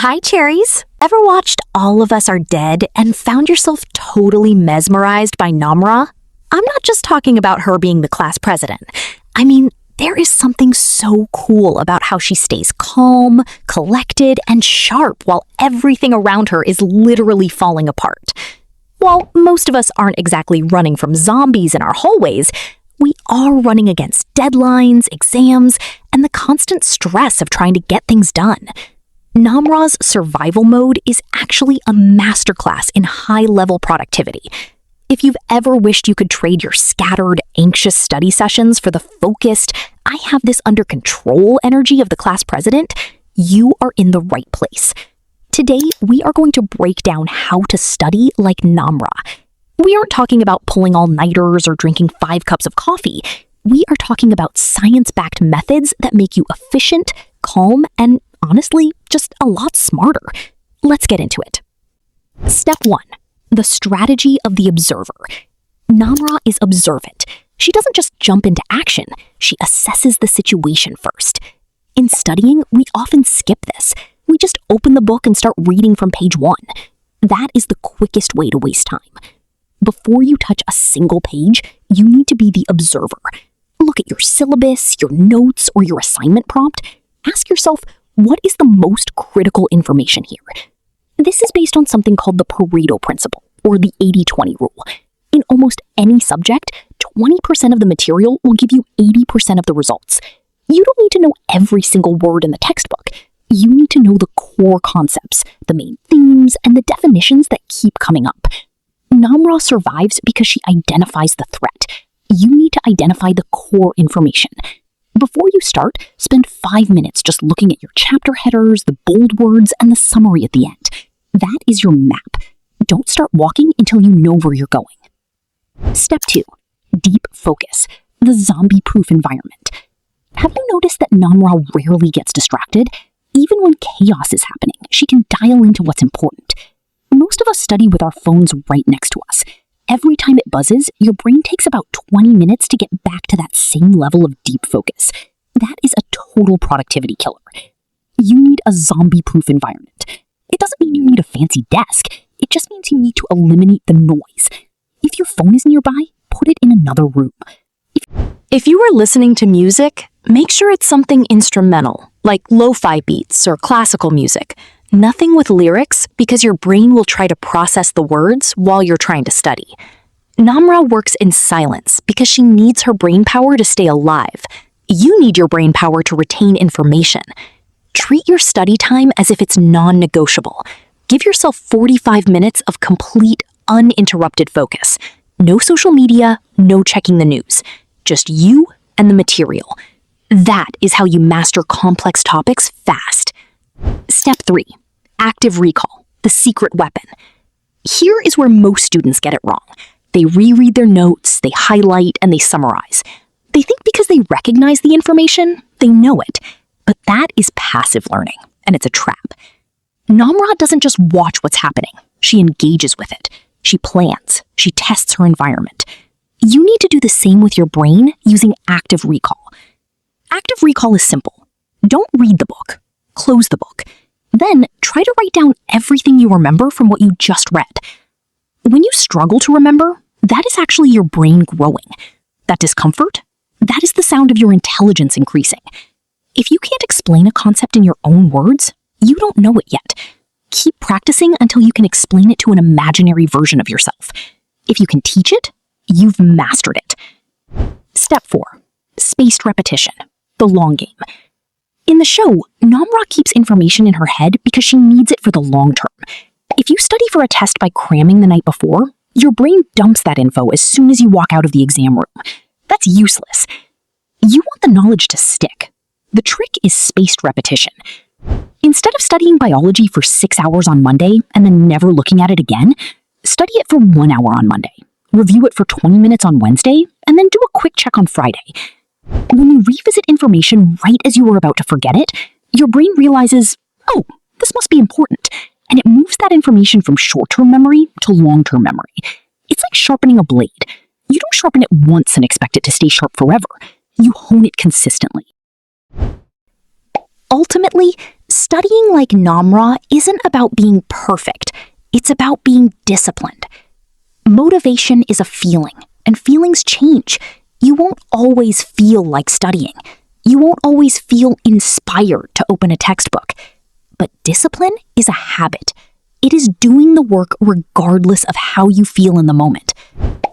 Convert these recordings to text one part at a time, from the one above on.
Hi, cherries. Ever watched All of Us Are Dead and found yourself totally mesmerized by Namra? I'm not just talking about her being the class president. I mean, there is something so cool about how she stays calm, collected, and sharp while everything around her is literally falling apart. While most of us aren't exactly running from zombies in our hallways, we are running against deadlines, exams, and the constant stress of trying to get things done. Namra's survival mode is actually a masterclass in high-level productivity. If you've ever wished you could trade your scattered, anxious study sessions for the focused, I have this under control energy of the class president, you are in the right place. Today, we are going to break down how to study like Namra. We aren't talking about pulling all-nighters or drinking 5 cups of coffee. We are talking about science-backed methods that make you efficient, calm, and honestly, just a lot smarter. Let's get into it. Step 1. The strategy of the observer. Namra is observant. She doesn't just jump into action, she assesses the situation first. In studying, we often skip this. We just open the book and start reading from page 1. That is the quickest way to waste time. Before you touch a single page, you need to be the observer. Look at your syllabus, your notes, or your assignment prompt. Ask yourself, what is the most critical information here? This is based on something called the Pareto principle, or the 80-20 rule. In almost any subject, 20% of the material will give you 80% of the results. You don't need to know every single word in the textbook. You need to know the core concepts, the main themes, and the definitions that keep coming up. Namra survives because she identifies the threat. You need to identify the core information. Before you start, spend 5 minutes just looking at your chapter headers, the bold words, and the summary at the end. That is your map. Don't start walking until you know where you're going. Step 2. Deep focus. The zombie-proof environment. Have you noticed that Namra rarely gets distracted? Even when chaos is happening, she can dial into what's important. Most of us study with our phones right next to us. Every time it buzzes, your brain takes about 20 minutes to get back to that same level of deep focus. That is a total productivity killer. You need a zombie-proof environment. It doesn't mean you need a fancy desk. It just means you need to eliminate the noise. If your phone is nearby, put it in another room. If you are listening to music, make sure it's something instrumental, like lo-fi beats or classical music. Nothing with lyrics, because your brain will try to process the words while you're trying to study. Namra works in silence because she needs her brain power to stay alive. You need your brain power to retain information. Treat your study time as if it's non-negotiable. Give yourself 45 minutes of complete, uninterrupted focus. No social media, no checking the news. Just you and the material. That is how you master complex topics fast. Step 3. Active recall, the secret weapon. Here is where most students get it wrong. They reread their notes, they highlight, and they summarize. They think because they recognize the information, they know it. But that is passive learning, and it's a trap. Namra doesn't just watch what's happening. She engages with it. She plans. She tests her environment. You need to do the same with your brain using active recall. Active recall is simple. Don't read the book. Close the book. Then try to write down everything you remember from what you just read. When you struggle to remember, that is actually your brain growing. That discomfort, that is the sound of your intelligence increasing. If you can't explain a concept in your own words, you don't know it yet. Keep practicing until you can explain it to an imaginary version of yourself. If you can teach it, you've mastered it. Step 4. Spaced repetition, the long game. In the show, Namra keeps information in her head because she needs it for the long term. If you study for a test by cramming the night before, your brain dumps that info as soon as you walk out of the exam room. That's useless. You want the knowledge to stick. The trick is spaced repetition. Instead of studying biology for 6 hours on Monday and then never looking at it again, study it for 1 hour on Monday. Review it for 20 minutes on Wednesday, and then do a quick check on Friday. When you revisit information right as you were about to forget it, your brain realizes, oh, this must be important, and it moves that information from short-term memory to long-term memory. It's like sharpening a blade. You don't sharpen it once and expect it to stay sharp forever. You hone it consistently. Ultimately, Studying like Namra isn't about being perfect. It's about being disciplined. Motivation is a feeling, and feelings change. You won't always feel like studying. You won't always feel inspired to open a textbook. But discipline is a habit. It is doing the work regardless of how you feel in the moment.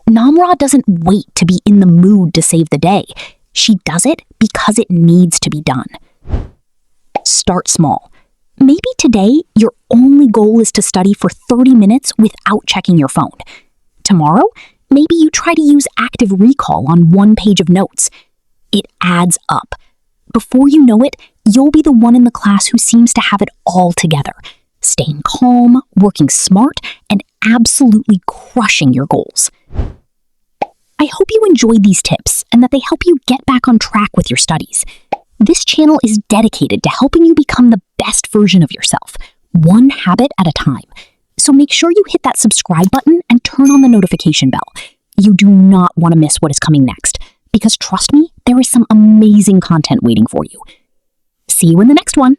Namra doesn't wait to be in the mood to save the day. She does it because it needs to be done. Start small. Maybe today your only goal is to study for 30 minutes without checking your phone. Tomorrow, maybe you try to use active recall on one page of notes. It adds up. Before you know it, you'll be the one in the class who seems to have it all together, staying calm, working smart, and absolutely crushing your goals. I hope you enjoyed these tips and that they help you get back on track with your studies. This channel is dedicated to helping you become the best version of yourself, one habit at a time. So make sure you hit that subscribe button and turn on the notification bell. You do not want to miss what is coming next, because trust me, there is some amazing content waiting for you. See you in the next one.